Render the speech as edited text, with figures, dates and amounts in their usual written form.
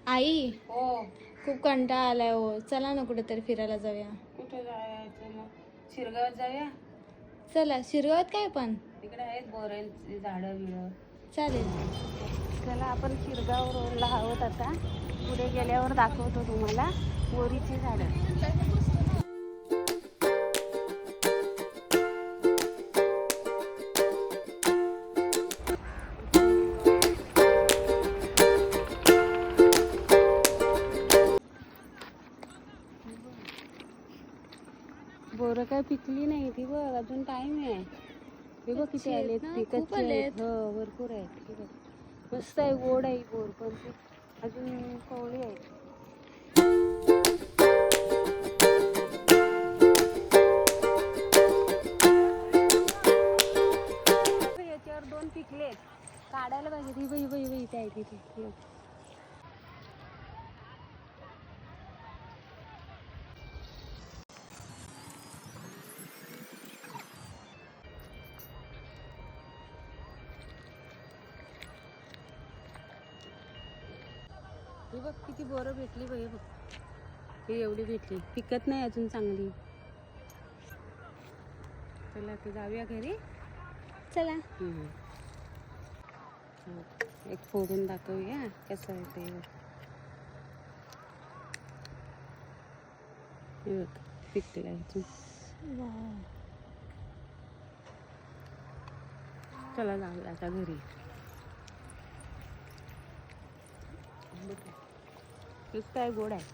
आई हो. खूप कंटाळा आलाय हो, चला ना कुठेतरी फिरायला जाऊया. कुठं जायचं मग? शिरगावात जाऊया. चला शिरगावात काय पण तिकडे आहेत बोरांची झाडं बिडं. चालेल. चला आपण शिरगाव रोडला आहोत आता. पुढे गेल्यावर दाखवतो तुम्हाला बोरीची झाडं. बोरं काय पिकली नाही ती बघ, अजून टाइम आहे. हे बघ किती आले, ना, ती खूप कच्ची आलेत. आहेत. हो भरपूर आहेत. हे बघ मस्त आहे, गोड आहे बोर, पण ती अजून कवळी आहे. याच्यावर 2 पिकले, काढायला पाहिजे. ही बाई बाई बाई इथे आहे तिथे. हे बघ किती बोरं भेटली बाई. बघ हे एवढी भेटली, पिकत नाही अजून चांगली. चला आता जाऊया घरी. चला. एक फोडून दाखवूया कसं आहे ते. हे बघ पिकलं अजून. चला जाऊया आता घरी. नुसतं आहे, गोड आहे.